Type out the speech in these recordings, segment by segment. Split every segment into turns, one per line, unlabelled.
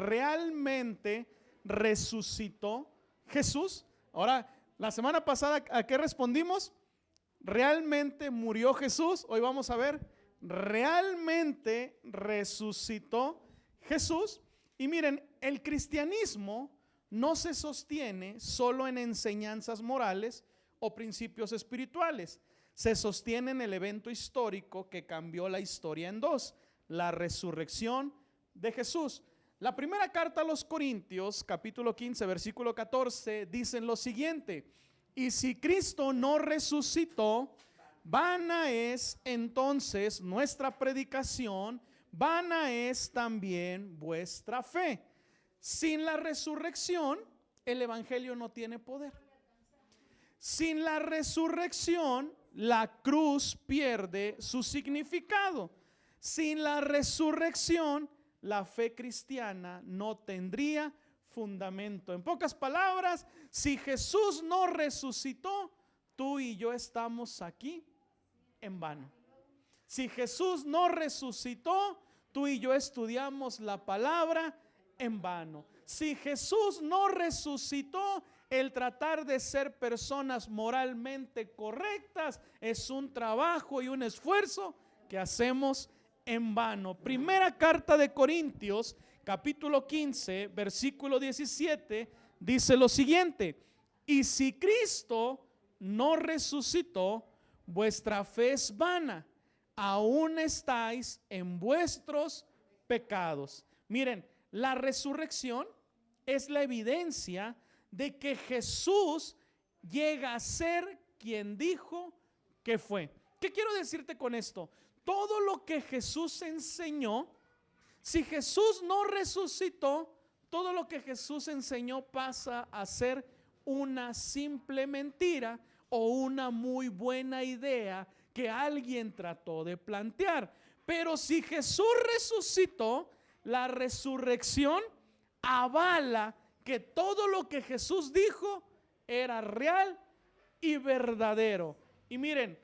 ¿realmente resucitó Jesús? Ahora, la semana pasada, ¿a qué respondimos? ¿Realmente murió Jesús? Hoy vamos a ver, ¿realmente resucitó Jesús? Y miren, el cristianismo no se sostiene solo en enseñanzas morales o principios espirituales. Se sostiene en el evento histórico que cambió la historia en dos: la resurrección de Jesús. La primera carta a los Corintios, capítulo 15, versículo 14, dicen lo siguiente: y si Cristo no resucitó, vana es entonces nuestra predicación, vana es también vuestra fe. Sin la resurrección, el evangelio no tiene poder. Sin la resurrección, la cruz pierde su significado. Sin la resurrección, la fe cristiana no tendría fundamento. En pocas palabras, si Jesús no resucitó, tú y yo estamos aquí en vano. Si Jesús no resucitó, tú y yo estudiamos la palabra en vano. Si Jesús no resucitó, el tratar de ser personas moralmente correctas es un trabajo y un esfuerzo que hacemos en vano. Primera carta de Corintios, capítulo 15, versículo 17, dice lo siguiente: y si Cristo no resucitó, vuestra fe es vana, aún estáis en vuestros pecados. Miren, la resurrección es la evidencia de que Jesús llega a ser quien dijo que fue. ¿Qué quiero decirte con esto? Todo lo que Jesús enseñó, si Jesús no resucitó, todo lo que Jesús enseñó pasa a ser una simple mentira o una muy buena idea que alguien trató de plantear. Pero si Jesús resucitó, la resurrección avala que todo lo que Jesús dijo era real y verdadero. Y miren,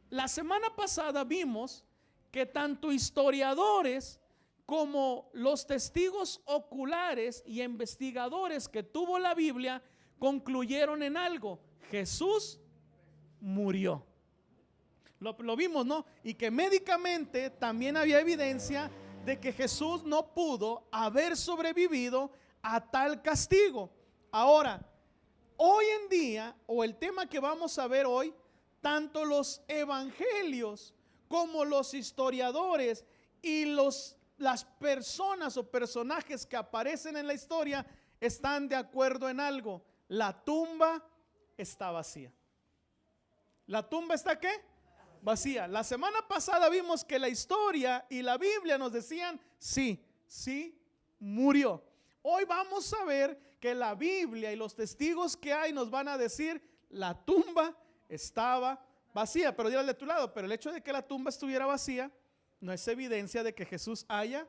la semana pasada vimos que tanto historiadores como los testigos oculares y investigadores que tuvo la Biblia concluyeron en algo: Jesús murió. Lo vimos, ¿no? Y que médicamente también había evidencia de que Jesús no pudo haber sobrevivido a tal castigo. Ahora, hoy en día, o el tema que vamos a ver hoy, tanto los evangelios como los historiadores y las personas o personajes que aparecen en la historia están de acuerdo en algo: la tumba está vacía. ¿La tumba está qué? Vacía. La semana pasada vimos que la historia y la Biblia nos decían sí murió. Hoy vamos a ver que la Biblia y los testigos que hay nos van a decir: la tumba estaba vacía. Pero dile de tu lado: pero el hecho de que la tumba estuviera vacía no es evidencia de que Jesús haya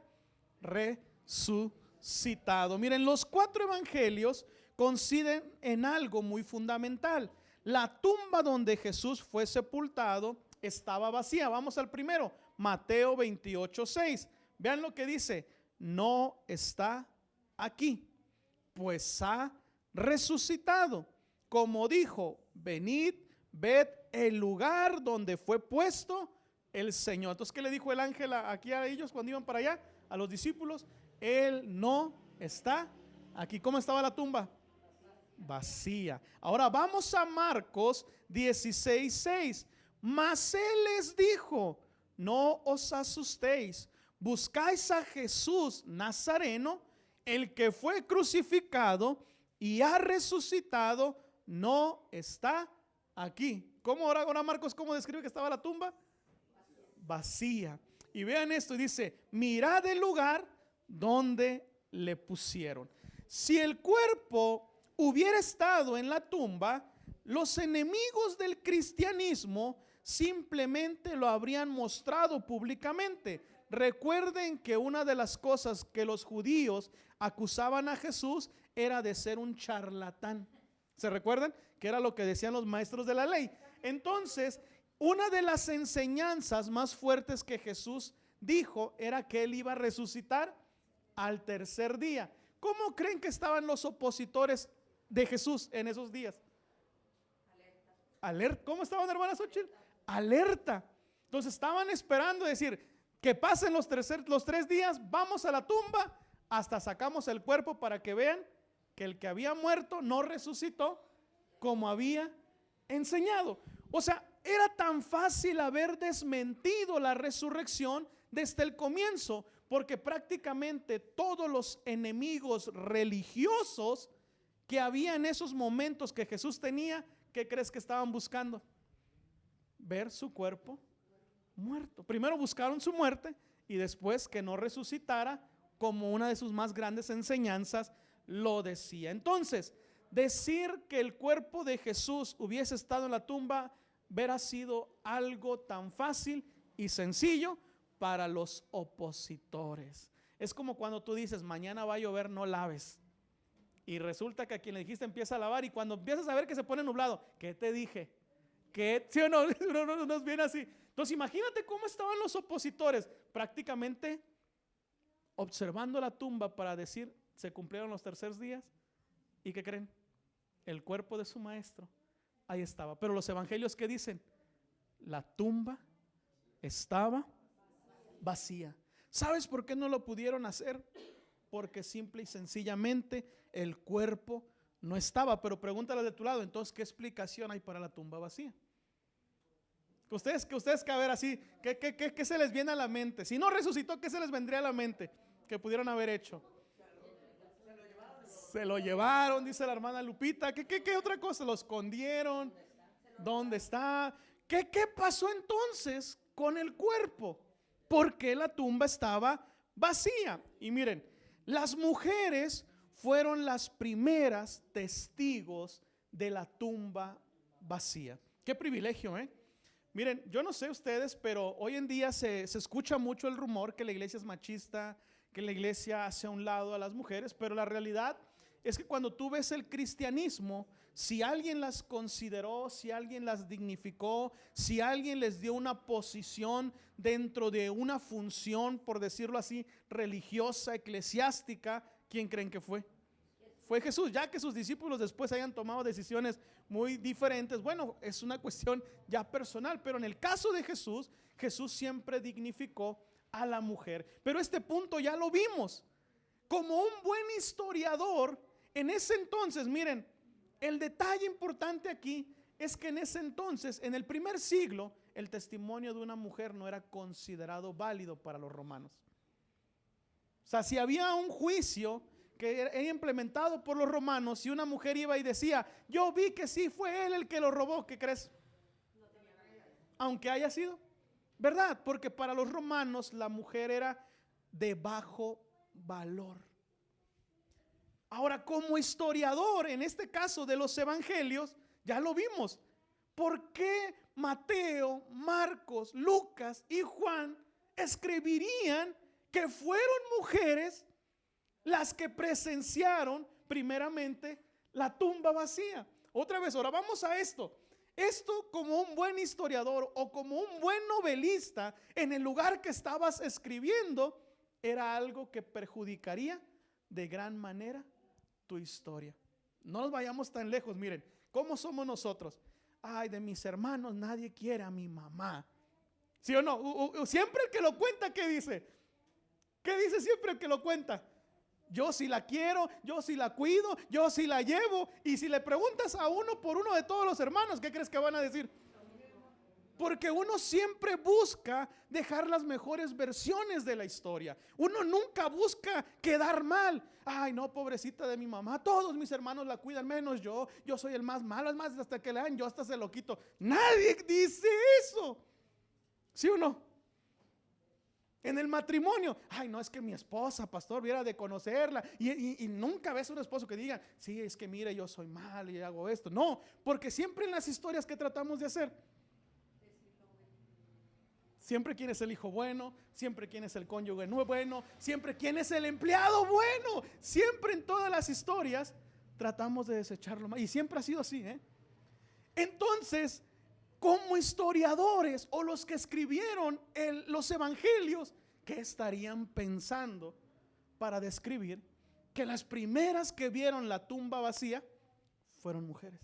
resucitado. Miren, los 4 evangelios coinciden en algo muy fundamental: la tumba donde Jesús fue sepultado estaba vacía. Vamos al primero, Mateo 28:6. Vean lo que dice: no está aquí, pues ha resucitado, como dijo, venid, ved el lugar donde fue puesto el Señor. Entonces, ¿qué le dijo el ángel aquí a ellos cuando iban para allá? A los discípulos: Él no está aquí. ¿Cómo estaba la tumba? Vacía. Ahora vamos a Marcos 16:6. Mas Él les dijo: no os asustéis, buscáis a Jesús Nazareno, el que fue crucificado y ha resucitado, no está aquí. ¿Cómo ahora Marcos cómo describe que estaba la tumba? Vacía. Y vean esto, y dice: mirad el lugar donde le pusieron. Si el cuerpo hubiera estado en la tumba, los enemigos del cristianismo simplemente lo habrían mostrado públicamente. Recuerden que una de las cosas que los judíos acusaban a Jesús era de ser un charlatán. ¿Se recuerdan? Que era lo que decían los maestros de la ley. Entonces, una de las enseñanzas más fuertes que Jesús dijo era que Él iba a resucitar al tercer día. ¿Cómo creen que estaban los opositores de Jesús en esos días? Alerta. ¿Cómo estaban, hermana Xochitl? Alerta. Entonces estaban esperando decir que pasen los 3 días, vamos a la tumba, hasta sacamos el cuerpo para que vean que el que había muerto no resucitó como había enseñado. O sea, era tan fácil haber desmentido la resurrección desde el comienzo, porque prácticamente todos los enemigos religiosos que había en esos momentos que Jesús tenía, ¿qué crees que estaban buscando? Ver su cuerpo muerto. Primero buscaron su muerte y después que no resucitara, como una de sus más grandes enseñanzas lo decía. Entonces, decir que el cuerpo de Jesús hubiese estado en la tumba hubiera sido algo tan fácil y sencillo para los opositores. Es como cuando tú dices, mañana va a llover, no laves. Y resulta que a quien le dijiste empieza a lavar, y cuando empiezas a ver que se pone nublado, ¿qué te dije? ¿Qué? ¿Sí o no? No nos viene así. Entonces imagínate cómo estaban los opositores, prácticamente observando la tumba para decir, se cumplieron los 3 días. ¿Y qué creen? El cuerpo de su maestro ahí estaba. Pero los evangelios, ¿qué dicen? La tumba estaba vacía. ¿Sabes por qué no lo pudieron hacer? Porque simple y sencillamente el cuerpo no estaba. Pero pregúntale de tu lado, entonces, ¿qué explicación hay para la tumba vacía? Que ustedes que a ver así, ¿qué se les viene a la mente? Si no resucitó, ¿qué se les vendría a la mente que pudieron haber hecho? Se lo llevaron, dice la hermana Lupita. ¿Qué otra cosa? Lo escondieron. ¿Dónde está? ¿Qué pasó entonces con el cuerpo? Porque la tumba estaba vacía. Y miren, las mujeres fueron las primeras testigos de la tumba vacía. Qué privilegio, ¿eh? Miren, yo no sé ustedes, pero hoy en día se escucha mucho el rumor que la iglesia es machista, que la iglesia hace a un lado a las mujeres, pero la realidad es que cuando tú ves el cristianismo, si alguien las consideró, si alguien las dignificó, si alguien les dio una posición dentro de una función, por decirlo así, religiosa, eclesiástica, ¿quién creen que fue? Fue Jesús. Ya que sus discípulos después hayan tomado decisiones muy diferentes, bueno, es una cuestión ya personal, pero en el caso de Jesús, Jesús siempre dignificó a la mujer. Pero este punto ya lo vimos. Como un buen historiador, en ese entonces, miren, el detalle importante aquí es que en ese entonces, en el primer siglo, el testimonio de una mujer no era considerado válido para los romanos. O sea, si había un juicio que era implementado por los romanos, si una mujer iba y decía, yo vi que sí fue él el que lo robó, ¿qué crees? Aunque haya sido, ¿verdad? Porque para los romanos la mujer era de bajo valor. Ahora, como historiador, en este caso de los evangelios, ya lo vimos. ¿Por qué Mateo, Marcos, Lucas y Juan escribirían que fueron mujeres las que presenciaron primeramente la tumba vacía? Otra vez, ahora vamos a esto. Esto, como un buen historiador o como un buen novelista, en el lugar que estabas escribiendo, era algo que perjudicaría de gran manera tu historia. No nos vayamos tan lejos. Miren, ¿cómo somos nosotros? Ay, de mis hermanos nadie quiere a mi mamá. ¿Sí o no? Siempre el que lo cuenta, ¿qué dice? ¿Qué dice siempre el que lo cuenta? Yo sí la quiero, yo sí la cuido, yo sí la llevo. Y si le preguntas a uno por uno de todos los hermanos, ¿qué crees que van a decir? Porque uno siempre busca dejar las mejores versiones de la historia. Uno nunca busca quedar mal. Ay, no, pobrecita de mi mamá, todos mis hermanos la cuidan, menos yo. Yo soy el más malo, es más, hasta que le dan, yo hasta se lo quito. Nadie dice eso. ¿Sí o no? En el matrimonio, ay, no, es que mi esposa, pastor, viera de conocerla. Y nunca ves un esposo que diga, sí, es que mire, yo soy malo y hago esto. No, porque siempre en las historias que tratamos de hacer, siempre quién es el hijo bueno, siempre quién es el cónyuge no bueno, siempre quién es el empleado bueno. Siempre en todas las historias tratamos de desecharlo más. Y siempre ha sido así, ¿eh? Entonces, como historiadores o los que escribieron los evangelios, ¿qué estarían pensando para describir que las primeras que vieron la tumba vacía fueron mujeres.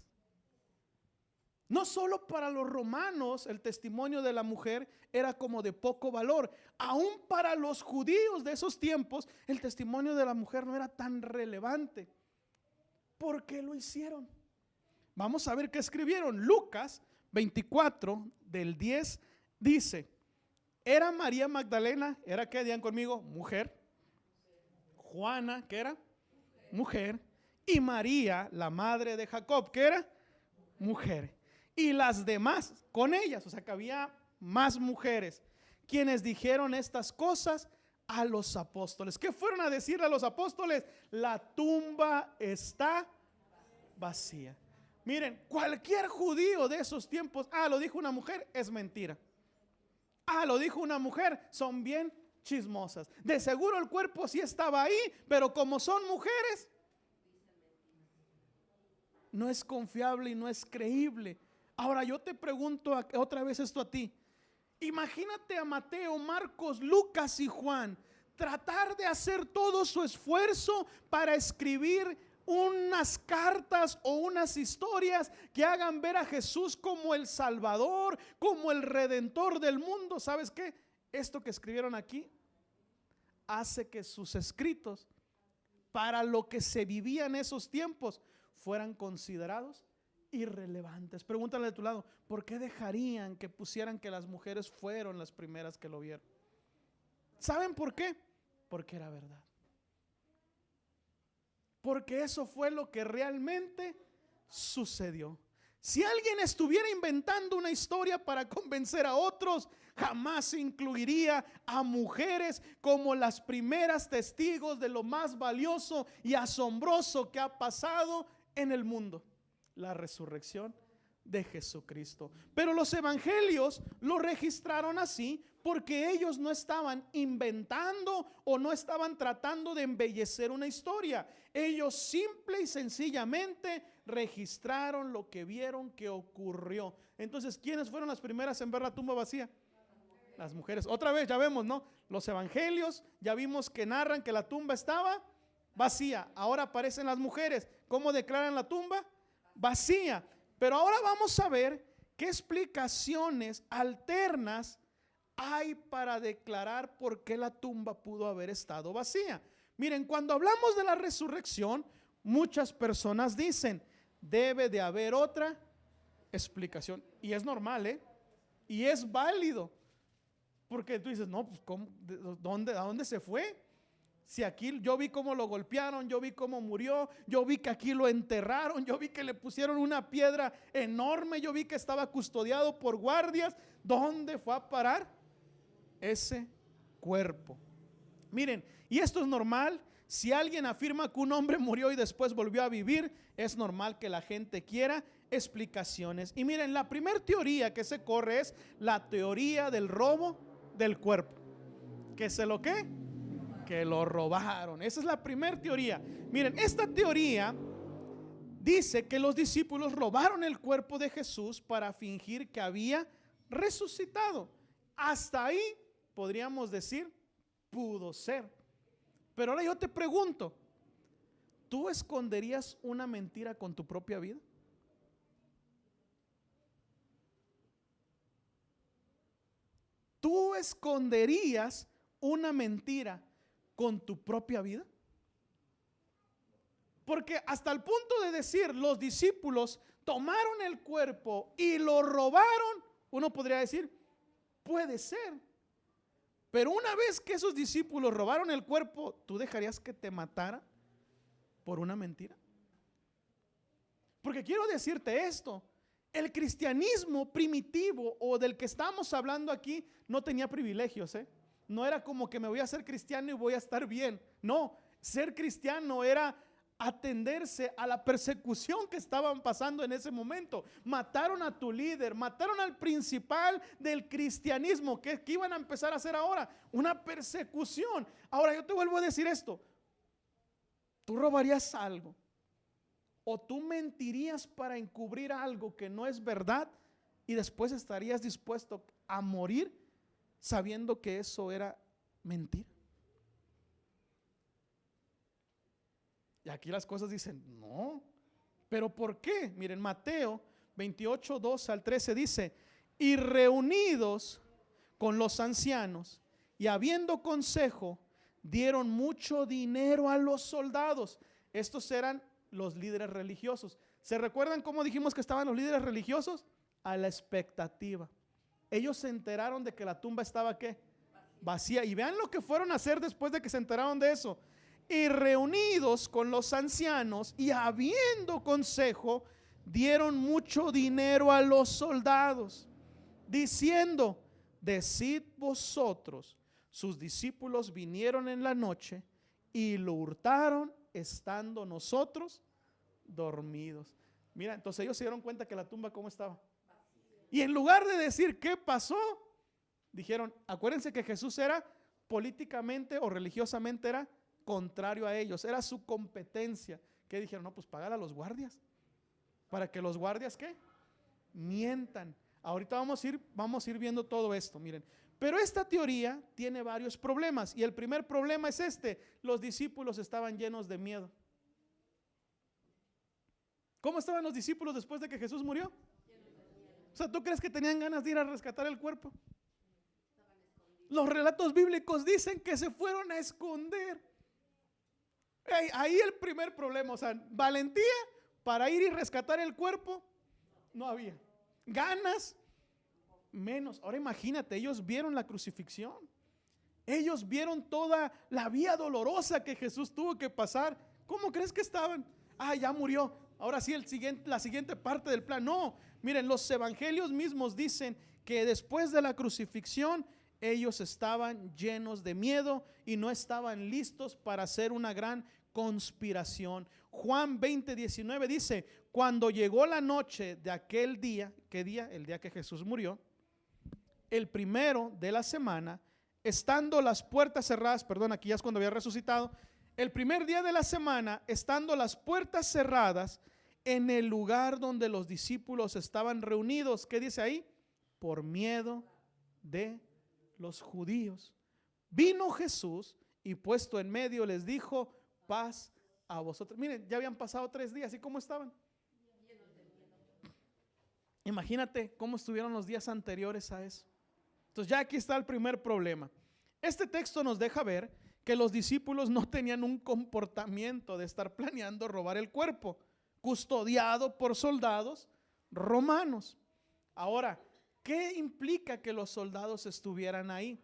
No solo para los romanos el testimonio de la mujer era como de poco valor, aún para los judíos de esos tiempos el testimonio de la mujer no era tan relevante. ¿Por qué lo hicieron? Vamos a ver qué escribieron. Lucas 24 del 10 dice: era María Magdalena, ¿era qué? Digan conmigo, mujer. Juana, ¿qué era? Mujer. Y María, la madre de Jacob, ¿qué era? Mujer. Y las demás con ellas, o sea que había más mujeres, quienes dijeron estas cosas a los apóstoles. ¿Qué fueron a decirle a los apóstoles? La tumba está vacía. Miren, cualquier judío de esos tiempos, lo dijo una mujer, es mentira. Lo dijo una mujer, son bien chismosas. De seguro el cuerpo sí estaba ahí, pero como son mujeres, no es confiable y no es creíble. Ahora yo te pregunto otra vez esto a ti. Imagínate a Mateo, Marcos, Lucas y Juan tratar de hacer todo su esfuerzo para escribir unas cartas o unas historias que hagan ver a Jesús como el Salvador, como el Redentor del mundo. ¿Sabes qué? Esto que escribieron aquí hace que sus escritos, para lo que se vivía en esos tiempos, fueran considerados irrelevantes. Pregúntale de tu lado, ¿por qué dejarían que pusieran que las mujeres fueron las primeras que lo vieron? ¿Saben por qué? Porque era verdad. Porque eso fue lo que realmente sucedió. Si alguien estuviera inventando una historia para convencer a otros, jamás incluiría a mujeres como las primeras testigos de lo más valioso y asombroso que ha pasado en el mundo: la resurrección de Jesucristo. Pero los evangelios lo registraron así porque ellos no estaban inventando o no estaban tratando de embellecer una historia. Ellos simple y sencillamente registraron lo que vieron que ocurrió. Entonces, ¿quiénes fueron las primeras en ver la tumba vacía? Las mujeres. Otra vez ya vemos, ¿no? Los evangelios ya vimos que narran que la tumba estaba vacía. Ahora aparecen las mujeres. ¿Cómo declaran la tumba? Vacía. Pero ahora vamos a ver qué explicaciones alternas hay para declarar por qué la tumba pudo haber estado vacía. Miren, cuando hablamos de la resurrección, muchas personas dicen, debe de haber otra explicación. Y es normal, y es válido. Porque tú dices, no, pues ¿cómo? ¿A dónde se fue? Si aquí yo vi cómo lo golpearon, yo vi cómo murió, yo vi que aquí lo enterraron, yo vi que le pusieron una piedra enorme, yo vi que estaba custodiado por guardias. ¿Dónde fue a parar ese cuerpo? Miren, y esto es normal. Si alguien afirma que un hombre murió y después volvió a vivir, es normal que la gente quiera explicaciones. Y miren, la primera teoría que se corre es la teoría del robo del cuerpo. ¿Qué se lo qué? Que lo robaron. Esa es la primera teoría. Miren, esta teoría dice que los discípulos robaron el cuerpo de Jesús para fingir que había resucitado. Hasta ahí podríamos decir, pudo ser. Pero ahora yo te pregunto, ¿tú esconderías una mentira con tu propia vida? ¿Tú esconderías una mentira con tu propia vida? Porque hasta el punto de decir los discípulos tomaron el cuerpo y lo robaron, uno podría decir, puede ser. Pero una vez que esos discípulos robaron el cuerpo, ¿tú dejarías que te matara por una mentira? Porque quiero decirte esto, el cristianismo primitivo o del que estamos hablando aquí no tenía privilegios, No era como que me voy a hacer cristiano y voy a estar bien. No, ser cristiano era atenderse a la persecución que estaban pasando en ese momento. Mataron a tu líder, mataron al principal del cristianismo. ¿Qué iban a empezar a hacer ahora? Una persecución. Ahora yo te vuelvo a decir esto. ¿Tú robarías algo? ¿O tú mentirías para encubrir algo que no es verdad y después estarías dispuesto a morir sabiendo que eso era mentira? Y aquí las cosas dicen, no. ¿Pero por qué? Miren, Mateo 28, 2 al 13 dice, y reunidos con los ancianos y habiendo consejo, dieron mucho dinero a los soldados. Estos eran los líderes religiosos. ¿Se recuerdan cómo dijimos que estaban los líderes religiosos? A la expectativa. Ellos se enteraron de que la tumba estaba ¿qué? Vacía. Y vean lo que fueron a hacer después de que se enteraron de eso. Y reunidos con los ancianos y habiendo consejo, dieron mucho dinero a los soldados, diciendo, decid vosotros, sus discípulos vinieron en la noche y lo hurtaron estando nosotros dormidos. Mira, entonces ellos se dieron cuenta que la tumba cómo estaba. Y en lugar de decir qué pasó, dijeron, acuérdense que Jesús era políticamente o religiosamente era contrario a ellos, era su competencia. ¿Qué dijeron? No, pues pagar a los guardias, para que los guardias ¿qué? Mientan. Ahorita vamos a ir viendo todo esto, miren. Pero esta teoría tiene varios problemas y el primer problema es este: los discípulos estaban llenos de miedo. ¿Cómo estaban los discípulos después de que Jesús murió? O sea, ¿tú crees que tenían ganas de ir a rescatar el cuerpo? Los relatos bíblicos dicen que se fueron a esconder. Ahí el primer problema, o sea, valentía para ir y rescatar el cuerpo no había. Ganas, menos. Ahora imagínate, ellos vieron la crucifixión. Ellos vieron toda la vía dolorosa que Jesús tuvo que pasar. ¿Cómo crees que estaban? Ah, ya murió. Ahora sí, la siguiente parte del plan. No, miren, los evangelios mismos dicen que después de la crucifixión ellos estaban llenos de miedo y no estaban listos para hacer una gran conspiración. Juan 20:19 dice, cuando llegó la noche de aquel día, ¿qué día? El día que Jesús murió, el primero de la semana, estando las puertas cerradas, perdón, aquí ya es cuando había resucitado, el primer día de la semana, estando las puertas cerradas en el lugar donde los discípulos estaban reunidos, ¿qué dice ahí? Por miedo de los judíos. Vino Jesús y puesto en medio les dijo, paz a vosotros. Miren, ya habían pasado 3 días, ¿y cómo estaban? Imagínate cómo estuvieron los días anteriores a eso. Entonces ya aquí está el primer problema. Este texto nos deja ver que los discípulos no tenían un comportamiento de estar planeando robar el cuerpo, custodiado por soldados romanos. Ahora, ¿qué implica que los soldados estuvieran ahí?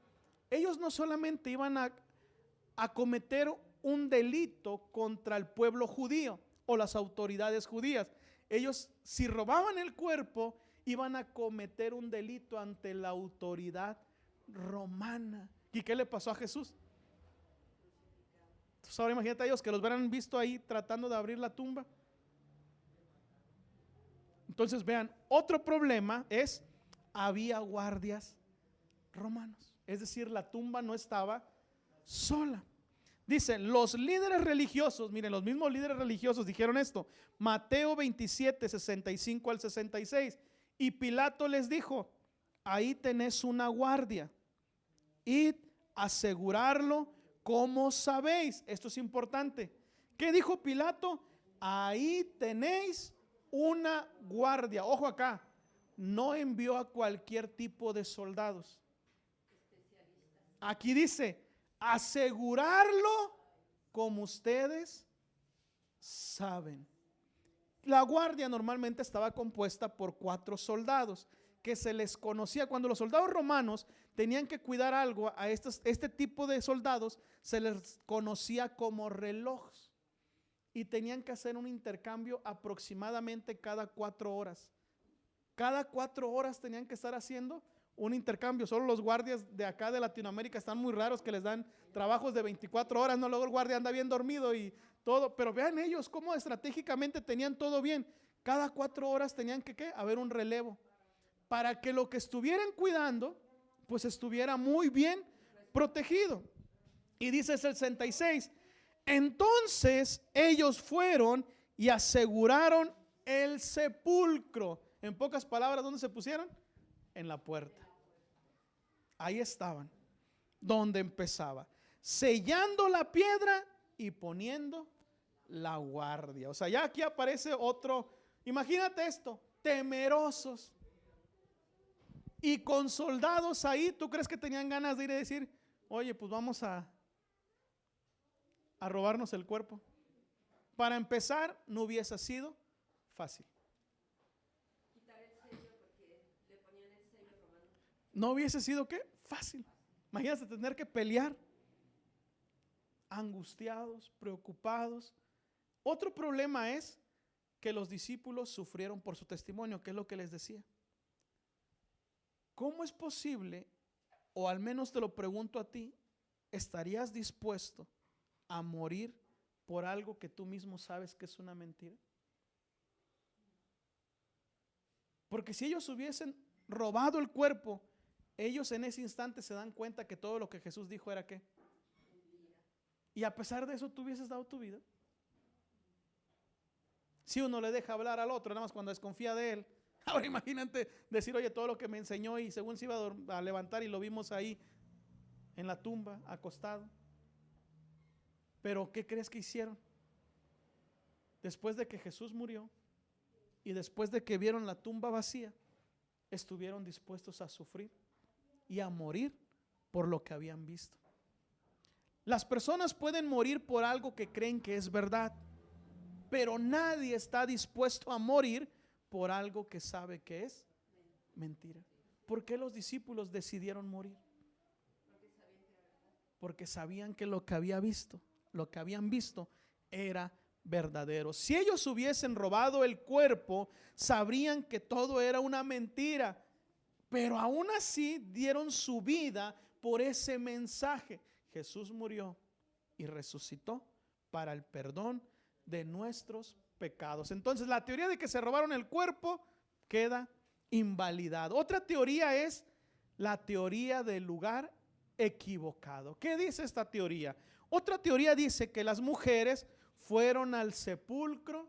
Ellos no solamente iban a cometer un delito contra el pueblo judío o las autoridades judías. Ellos, si robaban el cuerpo, iban a cometer un delito ante la autoridad romana. ¿Y qué le pasó a Jesús? Entonces ahora imagínate a ellos que los hubieran visto ahí tratando de abrir la tumba. Entonces vean, otro problema es, había guardias romanos. Es decir, la tumba no estaba sola. Dicen, los líderes religiosos, miren, los mismos líderes religiosos dijeron esto. Mateo 27, 65 al 66. Y Pilato les dijo, ahí tenés una guardia. Id a asegurarlo como sabéis. Esto es importante. ¿Qué dijo Pilato? Ahí tenéis una guardia. Ojo acá, no envió a cualquier tipo de soldados. Aquí dice, asegurarlo como ustedes saben. La guardia normalmente estaba compuesta por 4 soldados que se les conocía. Cuando los soldados romanos tenían que cuidar algo, a este tipo de soldados se les conocía como relojes y tenían que hacer un intercambio aproximadamente cada 4 horas. Cada 4 horas tenían que estar haciendo un intercambio. Solo los guardias de acá de Latinoamérica están muy raros, que les dan trabajos de 24 horas, no, luego el guardia anda bien dormido y todo, pero vean ellos cómo estratégicamente tenían todo bien. Cada 4 horas tenían que haber un relevo para que lo que estuvieran cuidando pues estuviera muy bien protegido. Y dice el 66, entonces ellos fueron y aseguraron el sepulcro. En pocas palabras, ¿dónde se pusieron? En la puerta. Ahí estaban, donde empezaba, sellando la piedra y poniendo la guardia. O sea, ya aquí aparece otro. Imagínate esto, temerosos. Y con soldados ahí, ¿tú crees que tenían ganas de ir a decir, oye, pues vamos a robarnos el cuerpo? Para empezar, no hubiese sido fácil.
Quitar el sello porque le ponían el sello romano.
No hubiese sido, ¿qué? Fácil. Imagínate tener que pelear, angustiados, preocupados. Otro problema es que los discípulos sufrieron por su testimonio, que es lo que les decía. ¿Cómo es posible, o al menos te lo pregunto a ti, estarías dispuesto a morir por algo que tú mismo sabes que es una mentira? Porque si ellos hubiesen robado el cuerpo, ellos en ese instante se dan cuenta que todo lo que Jesús dijo era ¿qué? Y a pesar de eso, ¿tú hubieses dado tu vida? Si uno le deja hablar al otro, nada más cuando desconfía de él. Ahora imagínate decir, oye, todo lo que me enseñó, y según se iba a levantar y lo vimos ahí en la tumba, acostado. Pero ¿qué crees que hicieron? Después de que Jesús murió y después de que vieron la tumba vacía, estuvieron dispuestos a sufrir y a morir por lo que habían visto. Las personas pueden morir por algo que creen que es verdad, pero nadie está dispuesto a morir por algo que sabe que es mentira. ¿Por qué los discípulos decidieron morir? Porque sabían que lo que habían visto era verdadero. Si ellos hubiesen robado el cuerpo, sabrían que todo era una mentira, pero aún así dieron su vida por ese mensaje. Jesús murió y resucitó para el perdón de nuestros pecados. Entonces la teoría de que se robaron el cuerpo queda invalidado. Otra teoría es la teoría del lugar equivocado. ¿Qué dice esta teoría? Otra teoría dice que las mujeres fueron al sepulcro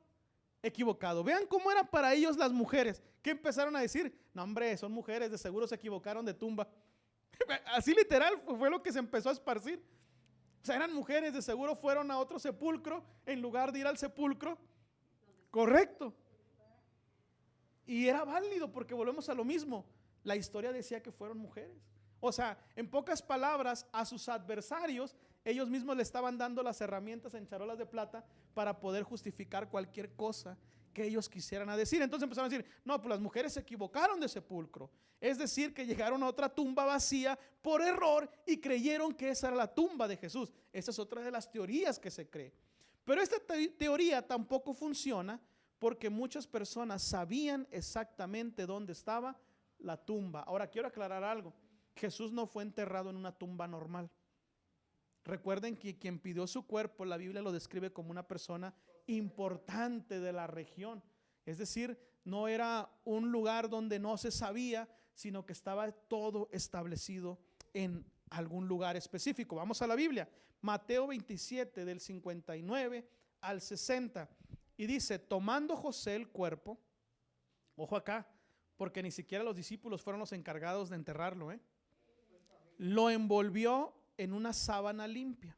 equivocado. Vean cómo eran para ellos las mujeres. ¿Qué empezaron a decir? No, hombre, son mujeres, de seguro se equivocaron de tumba. Así literal fue lo que se empezó a esparcir. O sea, eran mujeres, de seguro fueron a otro sepulcro en lugar de ir al sepulcro correcto. Y era válido porque volvemos a lo mismo. La historia decía que fueron mujeres. O sea, en pocas palabras, a sus adversarios, ellos mismos le estaban dando las herramientas en charolas de plata para poder justificar cualquier cosa que ellos quisieran decir. Entonces empezaron a decir, no, pues las mujeres se equivocaron de sepulcro. Es decir, que llegaron a otra tumba vacía por error y creyeron que esa era la tumba de Jesús. Esa es otra de las teorías que se cree. Pero esta teoría tampoco funciona porque muchas personas sabían exactamente dónde estaba la tumba. Ahora quiero aclarar algo. Jesús no fue enterrado en una tumba normal. Recuerden que quien pidió su cuerpo, la Biblia lo describe como una persona importante de la región. Es decir, no era un lugar donde no se sabía, sino que estaba todo establecido en algún lugar específico. Vamos a la Biblia, Mateo 27 del 59 al 60. Y dice, tomando José el cuerpo, ojo acá, porque ni siquiera los discípulos fueron los encargados de enterrarlo, lo envolvió en una sábana limpia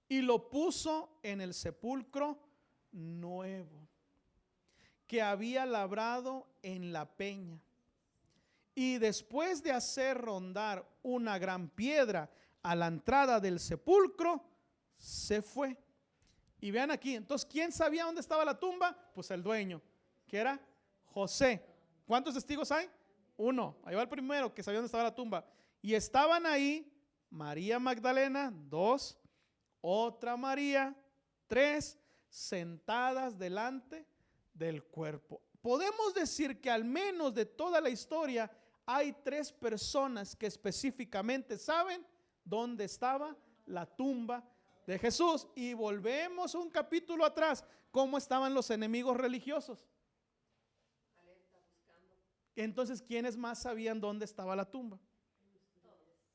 y lo puso en el sepulcro nuevo que había labrado en la peña. Y después de hacer rondar una gran piedra a la entrada del sepulcro, se fue. Y vean aquí, entonces, ¿quién sabía dónde estaba la tumba? Pues el dueño, que era José. ¿Cuántos testigos hay? Uno. Ahí va el primero que sabía dónde estaba la tumba. Y estaban ahí María Magdalena, 2, otra María, 3, sentadas delante del cuerpo. Podemos decir que al menos de toda la historia hay 3 personas que específicamente saben dónde estaba la tumba de Jesús. Y volvemos un capítulo atrás, cómo estaban los enemigos religiosos. Entonces, ¿quiénes más sabían dónde estaba la tumba?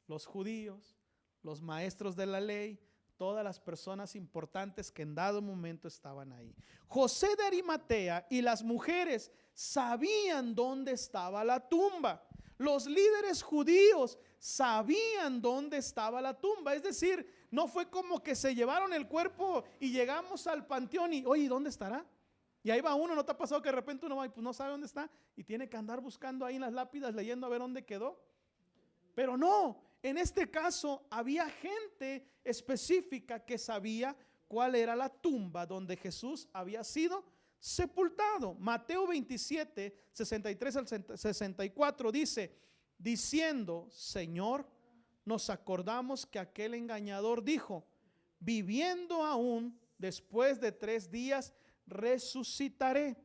Los judíos, los maestros de la ley, todas las personas importantes que en dado momento estaban ahí. José de Arimatea y las mujeres sabían dónde estaba la tumba. Los líderes judíos sabían dónde estaba la tumba. Es decir, No fue como que se llevaron el cuerpo y llegamos al panteón y, oye, ¿dónde estará? Y ahí va uno, ¿no te ha pasado que de repente uno va y pues no sabe dónde está y tiene que andar buscando ahí en las lápidas, leyendo a ver dónde quedó? Pero no, en este caso había gente específica que sabía cuál era la tumba donde Jesús había sido sepultado. Mateo 27, 63 al 64 dice, diciendo, Señor, nos acordamos que aquel engañador dijo, viviendo aún después de 3 días resucitaré.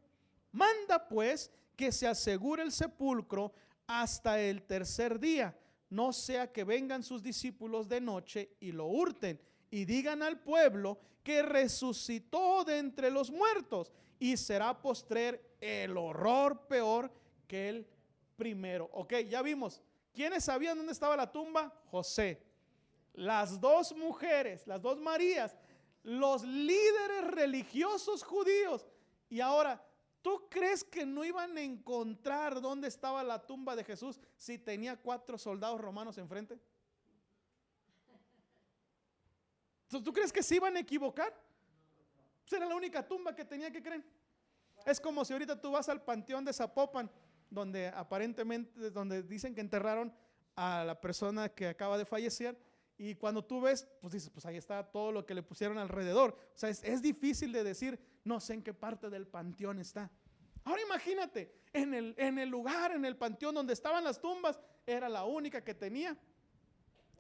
Manda pues que se asegure el sepulcro hasta el 3er día, no sea que vengan sus discípulos de noche y lo hurten y digan al pueblo que resucitó de entre los muertos, y será postrer el horror peor que el primero. Ok, ya vimos. ¿Quiénes sabían dónde estaba la tumba? José, las 2 mujeres, las 2 Marías, los líderes religiosos judíos. Y ahora, ¿tú crees que no iban a encontrar dónde estaba la tumba de Jesús si tenía 4 soldados romanos enfrente? ¿Tú crees que se iban a equivocar? Pues era la única tumba que tenía, que creen. Es como si ahorita tú vas al panteón de Zapopan, donde aparentemente, donde dicen que enterraron a la persona que acaba de fallecer, y cuando tú ves, pues dices, pues ahí está todo lo que le pusieron alrededor. O sea, es difícil de decir, no sé en qué parte del panteón está. Ahora imagínate, en el lugar, en el panteón donde estaban las tumbas, era la única que tenía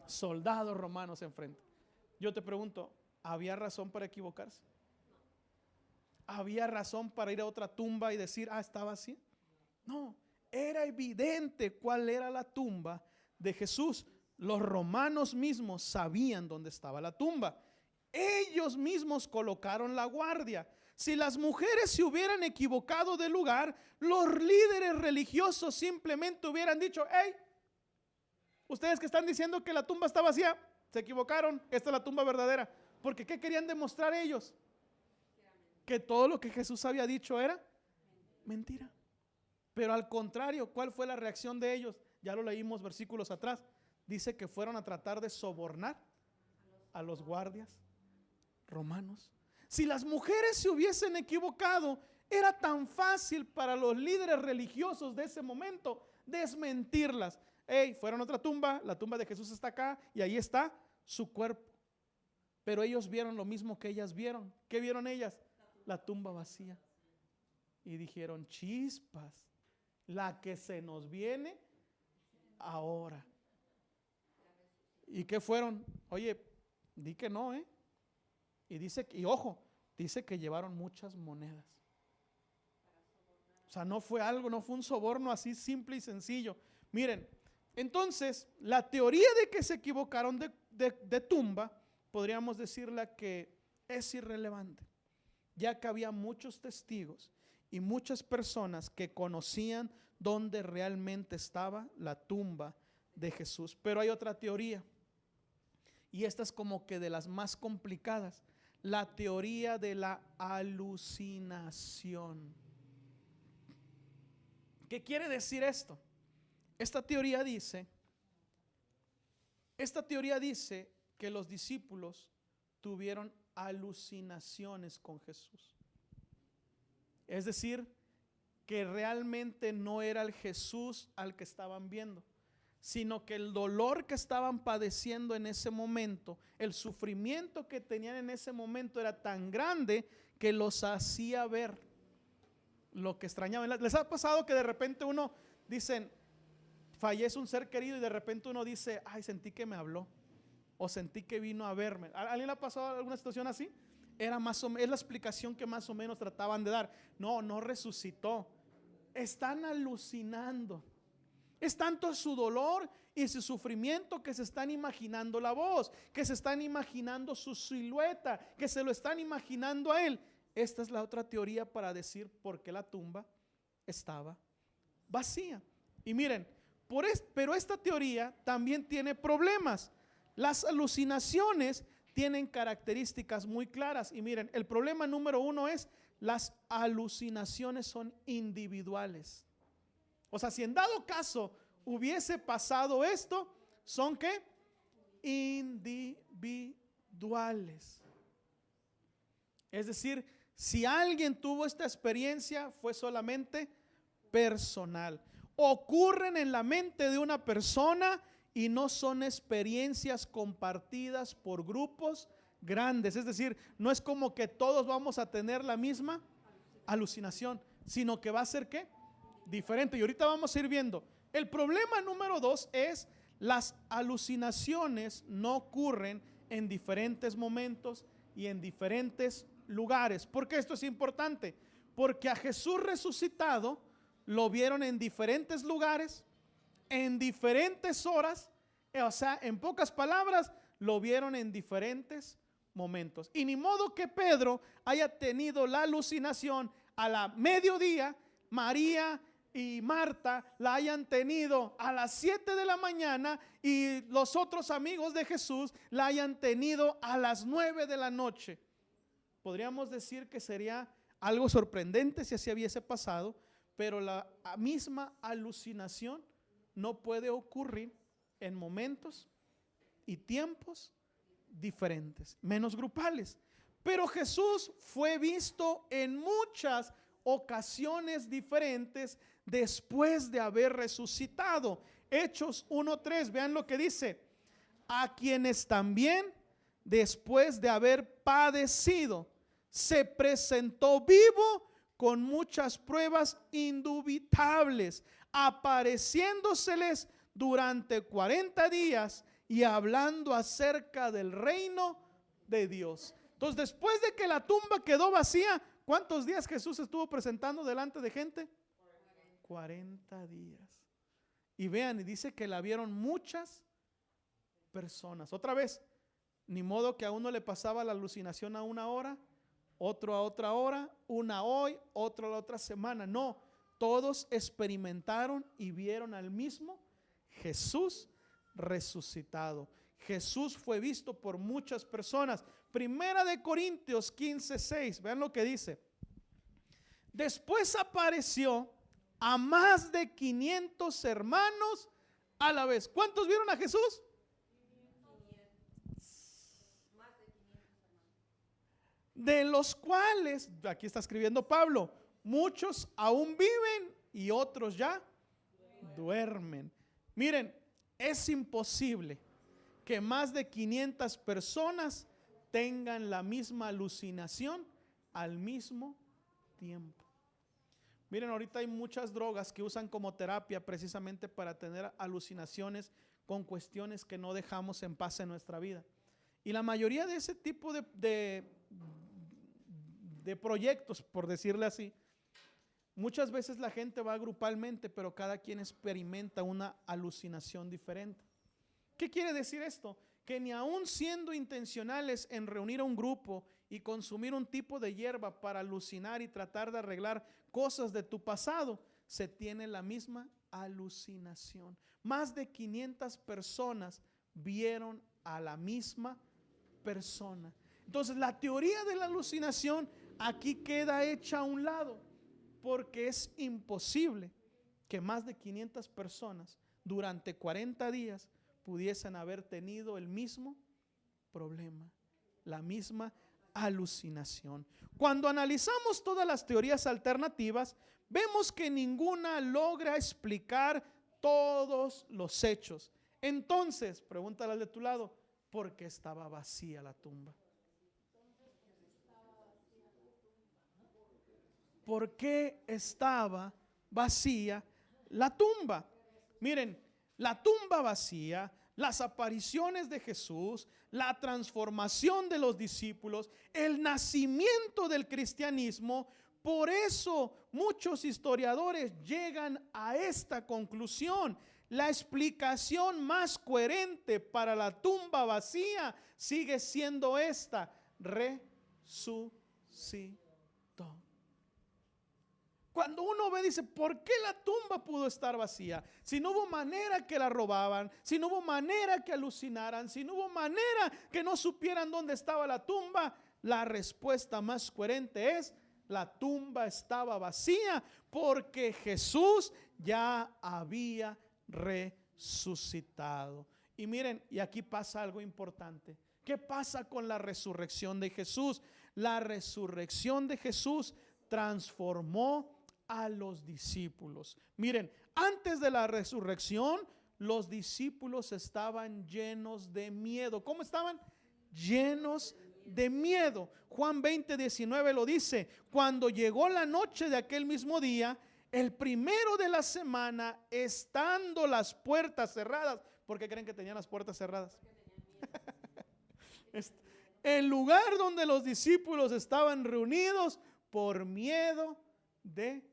soldados romanos enfrente. Yo te pregunto, ¿había razón para equivocarse? ¿Había razón para ir a otra tumba y decir, estaba así? No, era evidente cuál era la tumba de Jesús. Los romanos mismos sabían dónde estaba la tumba. Ellos mismos colocaron la guardia. Si las mujeres se hubieran equivocado de lugar, los líderes religiosos simplemente hubieran dicho, hey, ustedes que están diciendo que la tumba está vacía, se equivocaron, esta es la tumba verdadera. Porque ¿qué querían demostrar ellos? Que todo lo que Jesús había dicho era mentira. Pero al contrario, ¿cuál fue la reacción de ellos? Ya lo leímos versículos atrás. Dice que fueron a tratar de sobornar a los guardias romanos. Si las mujeres se hubiesen equivocado, era tan fácil para los líderes religiosos de ese momento desmentirlas. Hey, fueron a otra tumba, la tumba de Jesús está acá y ahí está su cuerpo. Pero ellos vieron lo mismo que ellas vieron. ¿Qué vieron ellas? La tumba vacía. Y dijeron, chispas, la que se nos viene ahora. ¿Y qué fueron? Oye, di que no, Y dice, y ojo, dice que llevaron muchas monedas. O sea, no fue algo, no fue un soborno así simple y sencillo. Miren, entonces, la teoría de que se equivocaron de tumba, podríamos decirla que es irrelevante, ya que había muchos testigos y muchas personas que conocían dónde realmente estaba la tumba de Jesús. Pero hay otra teoría, y esta es como que de las más complicadas, la teoría de la alucinación. ¿Qué quiere decir esto? Esta teoría dice que los discípulos tuvieron alucinaciones con Jesús. Es decir, que realmente no era el Jesús al que estaban viendo, sino que el dolor que estaban padeciendo en ese momento, el sufrimiento que tenían en ese momento era tan grande que los hacía ver lo que extrañaban. ¿Les ha pasado que de repente uno dicen, fallece un ser querido, y de repente uno dice, ay, sentí que me habló, o sentí que vino a verme? ¿A alguien le ha pasado alguna situación así? Era más o menos, es la explicación que más o menos trataban de dar. No resucitó. Están alucinando. Es tanto su dolor y su sufrimiento que se están imaginando la voz, que se están imaginando su silueta, que se lo están imaginando a él. Esta es la otra teoría para decir por qué la tumba estaba vacía. Y miren, pero esta teoría también tiene problemas. Las alucinaciones tienen características muy claras. Y miren, el problema número 1 es las alucinaciones son individuales. O sea, si en dado caso hubiese pasado esto, ¿son qué? Individuales. individuales. Es decir, si alguien tuvo esta experiencia, fue solamente personal. Ocurren en la mente de una persona y no son experiencias compartidas por grupos grandes. Es decir, no es como que todos vamos a tener la misma alucinación, sino que va a ser ¿qué? Diferente. Y ahorita vamos a ir viendo. El problema número 2 es las alucinaciones no ocurren en diferentes momentos y en diferentes lugares. ¿Por qué esto es importante? Porque a Jesús resucitado lo vieron en diferentes lugares, en diferentes horas, o sea, en pocas palabras, lo vieron en diferentes momentos. Y ni modo que Pedro haya tenido la alucinación a la mediodía, María y Marta la hayan tenido a las 7 de la mañana y los otros amigos de Jesús la hayan tenido a las 9 de la noche. Podríamos decir que sería algo sorprendente si así hubiese pasado, pero la misma alucinación no puede ocurrir en momentos y tiempos diferentes, menos grupales. Pero Jesús fue visto en muchas ocasiones diferentes después de haber resucitado. Hechos 1:3, vean lo que dice: a quienes también después de haber padecido se presentó vivo con muchas pruebas indubitables, apareciéndoseles durante 40 días y hablando acerca del reino de Dios. Entonces, después de que la tumba quedó vacía, ¿cuántos días Jesús estuvo presentando delante de gente? 40 días. Y vean, y dice que la vieron muchas personas. Otra vez, ni modo que a uno le pasaba la alucinación a una hora, otro a otra hora, una hoy, otro a la otra semana. No, todos experimentaron y vieron al mismo Jesús resucitado. Jesús fue visto por muchas personas. Primera de Corintios 15:6, vean lo que dice: después apareció a más de 500 hermanos a la vez. ¿Cuántos vieron a Jesús? De los cuales, aquí está escribiendo Pablo, muchos aún viven y otros ya duermen. Miren, es imposible que más de 500 personas tengan la misma alucinación al mismo tiempo. Miren, ahorita hay muchas drogas que usan como terapia precisamente para tener alucinaciones con cuestiones que no dejamos en paz en nuestra vida. Y la mayoría de ese tipo de proyectos, por decirle así, muchas veces la gente va grupalmente, pero cada quien experimenta una alucinación diferente. ¿Qué quiere decir esto? Que ni aun siendo intencionales en reunir a un grupo y consumir un tipo de hierba para alucinar y tratar de arreglar cosas de tu pasado, se tiene la misma alucinación. Más de 500 personas vieron a la misma persona. Entonces, la teoría de la alucinación aquí queda hecha a un lado, porque es imposible que más de 500 personas durante 40 días pudiesen haber tenido el mismo problema, la misma alucinación. Cuando analizamos todas las teorías alternativas, vemos que ninguna logra explicar todos los hechos. Entonces, pregúntale al de tu lado, ¿por qué estaba vacía la tumba? ¿Por qué estaba vacía la tumba? Miren, la tumba vacía, las apariciones de Jesús, la transformación de los discípulos, el nacimiento del cristianismo. Por eso muchos historiadores llegan a esta conclusión. La explicación más coherente para la tumba vacía sigue siendo esta: resucitó. Cuando uno ve, dice, ¿por qué la tumba pudo estar vacía? Si no hubo manera que la robaban, si no hubo manera que alucinaran, si no hubo manera que no supieran dónde estaba la tumba, la respuesta más coherente es: la tumba estaba vacía porque Jesús ya había resucitado. Y miren, y aquí pasa algo importante. ¿Qué pasa con la resurrección de Jesús? La resurrección de Jesús transformó a los discípulos. Miren, antes de la resurrección, los discípulos estaban llenos de miedo. ¿Cómo estaban? Llenos de miedo. Juan 20:19 lo dice. Cuando llegó la noche de aquel mismo día, el primero de la semana, estando las puertas cerradas. ¿Por qué creen que tenían las puertas cerradas? El lugar donde los discípulos estaban reunidos por miedo de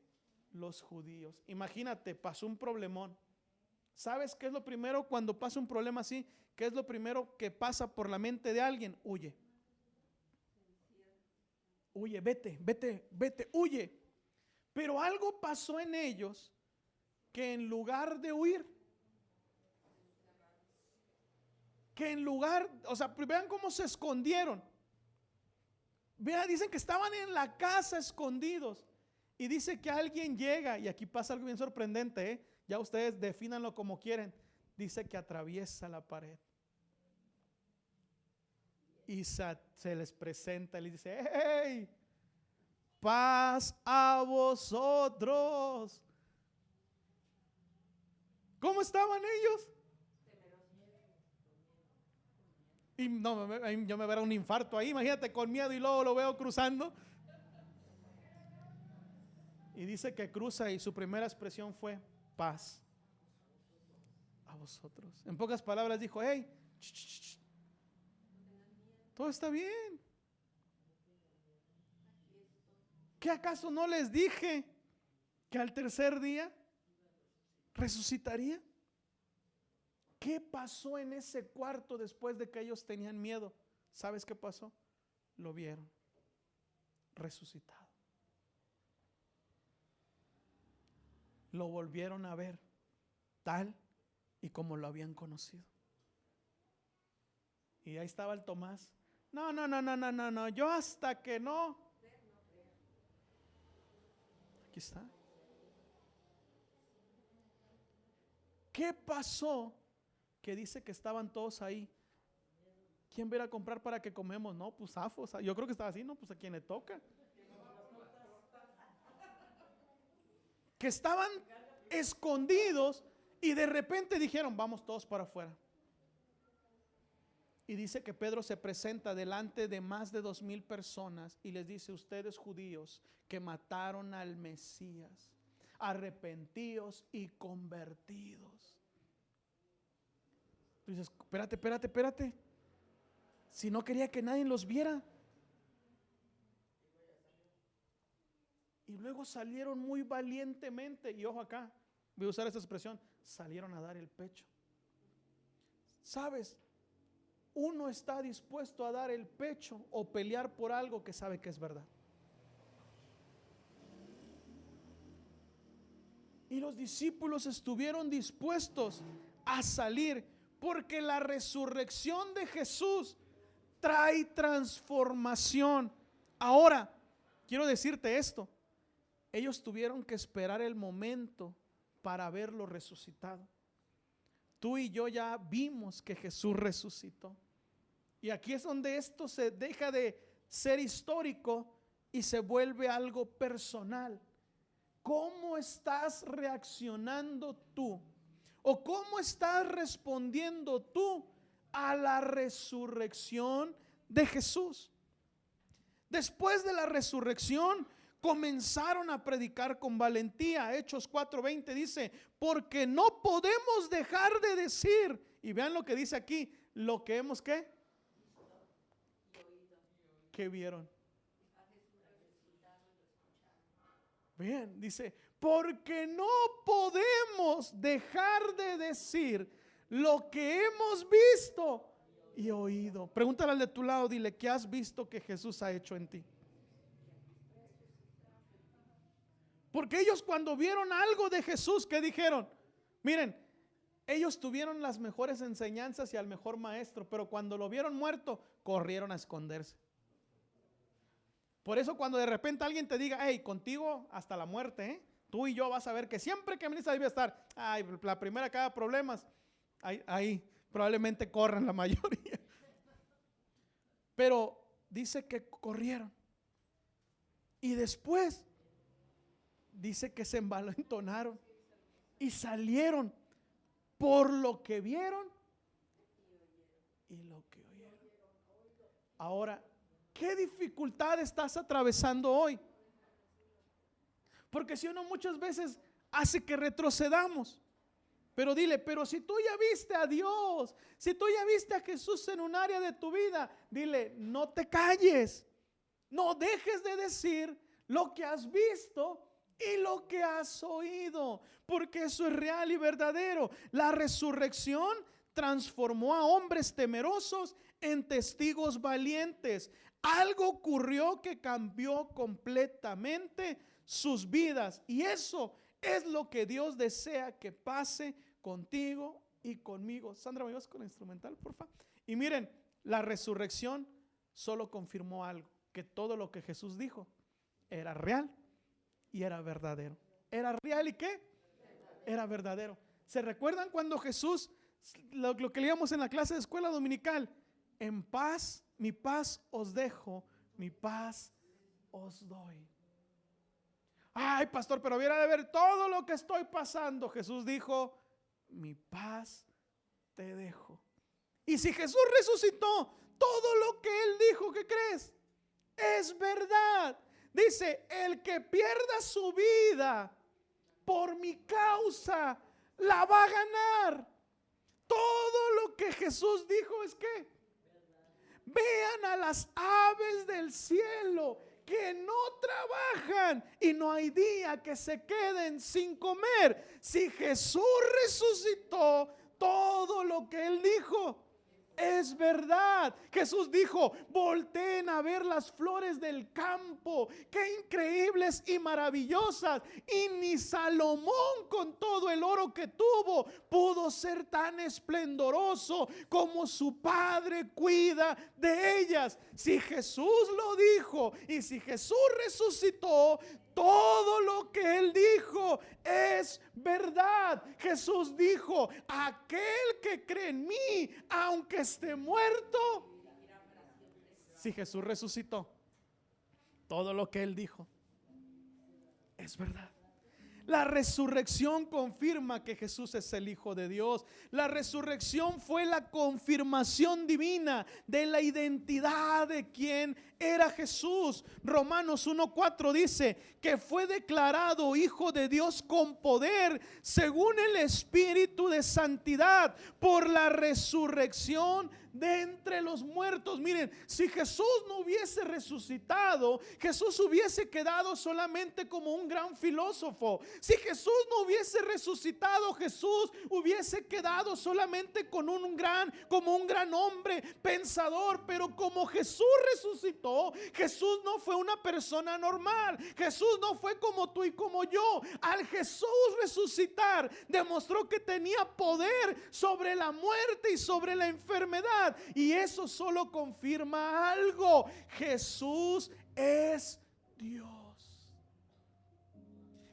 los judíos. Imagínate, pasó un problemón. ¿Sabes qué es lo primero cuando pasa un problema así? ¿Qué es lo primero que pasa por la mente de alguien? Huye. Huye, vete, huye. Pero algo pasó en ellos que en lugar de huir, vean cómo se escondieron. Vean, dicen que estaban en la casa escondidos. Y dice que alguien llega, y aquí pasa algo bien sorprendente, ya ustedes defínanlo como quieren. Dice que atraviesa la pared. Y se les presenta y les dice: ¡hey! Paz a vosotros. ¿Cómo estaban ellos? Y no, yo me verá un infarto ahí, imagínate, con miedo, y luego lo veo cruzando. Y dice que cruza y su primera expresión fue: paz a vosotros. En pocas palabras dijo: hey, todo está bien. ¿Qué acaso no les dije que al tercer día resucitaría? ¿Qué pasó en ese cuarto después de que ellos tenían miedo? ¿Sabes qué pasó? Lo vieron resucitado. Lo volvieron a ver tal y como lo habían conocido. Y ahí estaba el Tomás. No, yo hasta que no. Aquí está. ¿Qué pasó? Que dice que estaban todos ahí. ¿Quién va a ir a comprar para que comemos? No, pues zafos. Yo creo que estaba así, no, pues a quien le toca. Que estaban escondidos y de repente dijeron: vamos todos para afuera. Y dice que Pedro se presenta delante de más de 2,000 personas y les dice: ustedes judíos que mataron al Mesías, arrepentíos y convertidos. Tú dices: espérate. Si no quería que nadie los viera. Y luego salieron muy valientemente, y ojo acá, voy a usar esta expresión, salieron a dar el pecho. ¿Sabes? Uno está dispuesto a dar el pecho o pelear por algo que sabe que es verdad. Y los discípulos estuvieron dispuestos a salir porque la resurrección de Jesús trae transformación. Ahora, quiero decirte esto. Ellos tuvieron que esperar el momento para verlo resucitado. Tú y yo ya vimos que Jesús resucitó. Y aquí es donde esto se deja de ser histórico y se vuelve algo personal. ¿Cómo estás reaccionando tú? ¿O cómo estás respondiendo tú a la resurrección de Jesús? Después de la resurrección, comenzaron a predicar con valentía. Hechos 4:20 dice: porque no podemos dejar de decir, y vean lo que dice aquí, lo que hemos ¿qué? ¿Qué vieron? Bien, dice: porque no podemos dejar de decir lo que hemos visto y oído. Pregúntale al de tu lado, dile: ¿qué has visto que Jesús ha hecho en ti? Porque ellos, cuando vieron algo de Jesús, ¿qué dijeron? Miren, ellos tuvieron las mejores enseñanzas y al mejor maestro, pero cuando lo vieron muerto, corrieron a esconderse. Por eso cuando de repente alguien te diga: hey, contigo hasta la muerte, tú y yo vas a ver que siempre que venís debe estar. Ay, la primera que haga problemas, ahí probablemente corran la mayoría. Pero dice que corrieron. Y después dice que se envalentonaron y salieron por lo que vieron y lo que oyeron. Ahora, ¿qué dificultad estás atravesando hoy? Porque si uno muchas veces hace que retrocedamos. Pero dile, pero si tú ya viste a Dios, si tú ya viste a Jesús en un área de tu vida, dile, no te calles, no dejes de decir lo que has visto y lo que has oído, porque eso es real y verdadero. La resurrección transformó a hombres temerosos en testigos valientes. Algo ocurrió que cambió completamente sus vidas, y eso es lo que Dios desea que pase contigo y conmigo. Sandra, ¿me vas con el instrumental, por favor? Y miren, la resurrección solo confirmó algo, que todo lo que Jesús dijo era real y era verdadero. ¿Era real y qué? Era verdadero. ¿Se recuerdan cuando Jesús, lo que leíamos en la clase de escuela dominical? En paz, mi paz os dejo, mi paz os doy. Ay, pastor, pero hubiera de ver todo lo que estoy pasando. Jesús dijo, mi paz te dejo. Y si Jesús resucitó, todo lo que Él dijo, ¿qué crees? Es verdad. Dice, el que pierda su vida por mi causa, la va a ganar. Todo lo que Jesús dijo es que vean a las aves del cielo que no trabajan y no hay día que se queden sin comer. Si Jesús resucitó, todo lo que Él dijo es verdad. Jesús dijo, volteen a ver las flores del campo, qué increíbles y maravillosas. Y ni Salomón, con todo el oro que tuvo, pudo ser tan esplendoroso como su Padre cuida de ellas. Si Jesús lo dijo y si Jesús resucitó, todo lo que Él dijo es verdad. Jesús dijo, aquel que cree en mí, aunque esté muerto. Si Jesús resucitó, todo lo que Él dijo es verdad. La resurrección confirma que Jesús es el Hijo de Dios. La resurrección fue la confirmación divina de la identidad de quien era Jesús. Romanos 1:4 dice que fue declarado Hijo de Dios con poder según el Espíritu de santidad por la resurrección de entre los muertos. Miren, si Jesús no hubiese resucitado, Jesús hubiese quedado solamente como un gran filósofo. Si Jesús no hubiese resucitado, Jesús hubiese quedado solamente como un gran hombre pensador. Pero como Jesús resucitó, Jesús no fue una persona normal. Jesús no fue como tú y como yo. Al Jesús resucitar, demostró que tenía poder sobre la muerte y sobre la enfermedad. Y eso solo confirma algo: Jesús es Dios.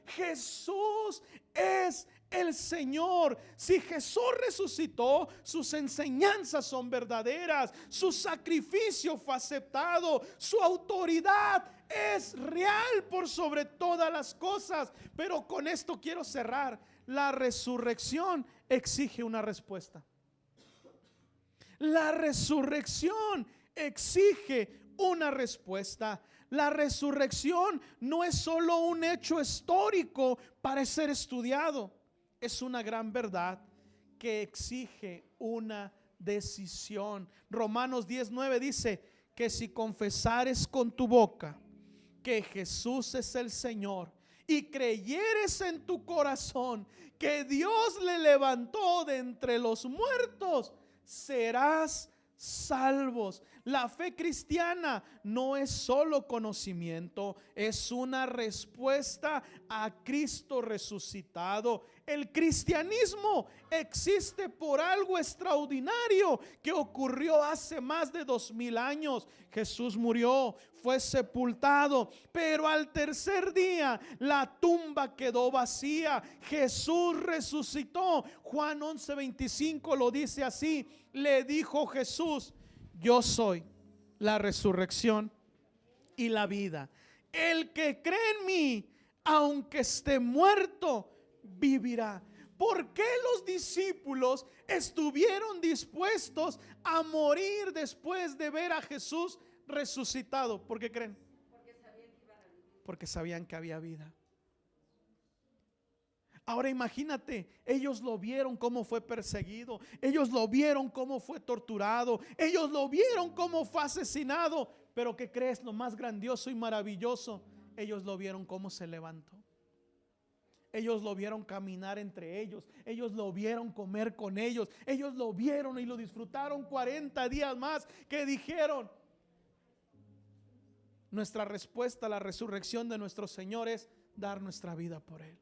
Jesús es el Señor. Si Jesús resucitó, sus enseñanzas son verdaderas, su sacrificio fue aceptado, su autoridad es real por sobre todas las cosas. Pero con esto quiero cerrar. La resurrección exige una respuesta. La resurrección exige una respuesta. La resurrección no es solo un hecho histórico para ser estudiado. Es una gran verdad que exige una decisión. Romanos 10:9 dice que si confesares con tu boca que Jesús es el Señor y creyeres en tu corazón que Dios le levantó de entre los muertos, serás salvos. La fe cristiana no es solo conocimiento, es una respuesta a Cristo resucitado. El cristianismo existe por algo extraordinario que ocurrió hace más de 2000 años. Jesús murió, fue sepultado, pero al tercer día la tumba quedó vacía. Jesús resucitó. Juan 11:25 lo dice así: le dijo Jesús, yo soy la resurrección y la vida. El que cree en mí, aunque esté muerto, vivirá. ¿Por qué los discípulos estuvieron dispuestos a morir después de ver a Jesús resucitado? ¿Por qué creen? Porque sabían que había vida. Ahora imagínate, ellos lo vieron cómo fue perseguido, ellos lo vieron cómo fue torturado, ellos lo vieron cómo fue asesinado. Pero ¿qué crees? Lo más grandioso y maravilloso, ellos lo vieron cómo se levantó. Ellos lo vieron caminar entre ellos, ellos lo vieron comer con ellos, ellos lo vieron y lo disfrutaron 40 días más. ¿Qué dijeron? Nuestra respuesta a la resurrección de nuestro Señor es dar nuestra vida por Él.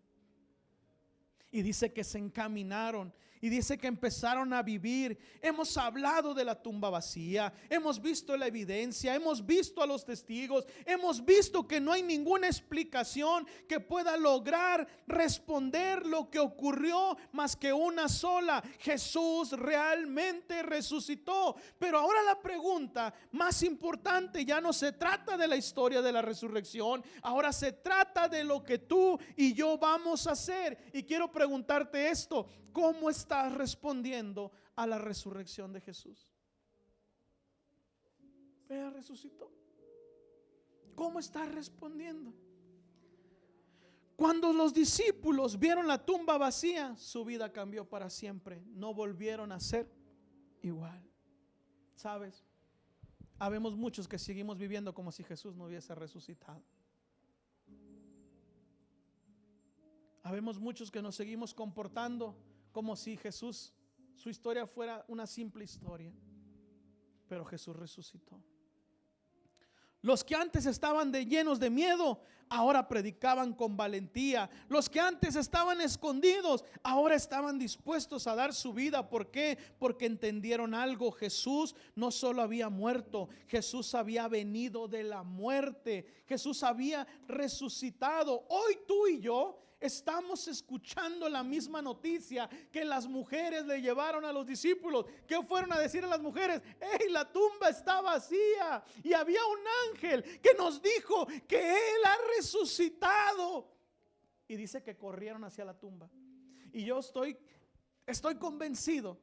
Y dice que se encaminaron y dice que empezaron a vivir. Hemos hablado de la tumba vacía, hemos visto la evidencia, hemos visto a los testigos, hemos visto que no hay ninguna explicación que pueda lograr responder lo que ocurrió más que una sola: Jesús realmente resucitó. Pero ahora la pregunta más importante ya no se trata de la historia de la resurrección, ahora se trata de lo que tú y yo vamos a hacer. Y quiero preguntarte esto: ¿cómo estás respondiendo a la resurrección de Jesús? Él resucitó. ¿Cómo estás respondiendo? Cuando los discípulos vieron la tumba vacía, su vida cambió para siempre. No volvieron a ser igual. ¿Sabes? Habemos muchos que seguimos viviendo como si Jesús no hubiese resucitado. Habemos muchos que nos seguimos comportando como si Jesús, su historia fuera una simple historia. Pero Jesús resucitó. Los que antes estaban llenos de miedo, ahora predicaban con valentía. Los que antes estaban escondidos, ahora estaban dispuestos a dar su vida. ¿Por qué? Porque entendieron algo: Jesús no solo había muerto, Jesús había venido de la muerte, Jesús había resucitado. Hoy tú y yo estamos escuchando la misma noticia que las mujeres le llevaron a los discípulos. ¿Qué fueron a decir a las mujeres? ¡Hey, la tumba está vacía! Y había un ángel que nos dijo que Él ha resucitado. Y dice que corrieron hacia la tumba. Y yo estoy convencido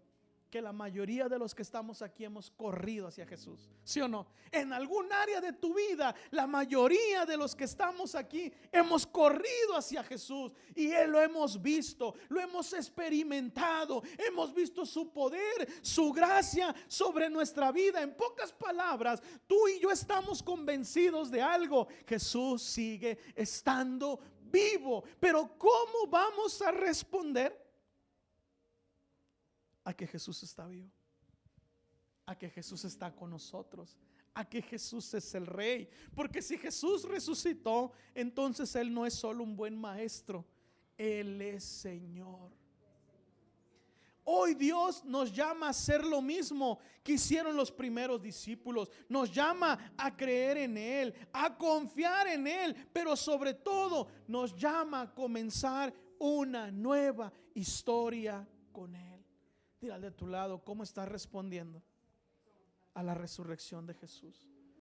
que la mayoría de los que estamos aquí hemos corrido hacia Jesús. ¿Sí o no? En algún área de tu vida, la mayoría de los que estamos aquí hemos corrido hacia Jesús. Y Él lo hemos visto, lo hemos experimentado, hemos visto su poder, su gracia sobre nuestra vida. En pocas palabras, tú y yo estamos convencidos de algo: Jesús sigue estando vivo. Pero ¿cómo vamos a responder a que Jesús está vivo? A que Jesús está con nosotros, a que Jesús es el Rey. Porque si Jesús resucitó, entonces Él no es solo un buen maestro, Él es Señor. Hoy Dios nos llama a hacer lo mismo que hicieron los primeros discípulos. Nos llama a creer en Él, a confiar en Él, pero sobre todo nos llama a comenzar una nueva historia con Él. Dile al de tu lado: ¿cómo estás respondiendo a la resurrección de Jesús?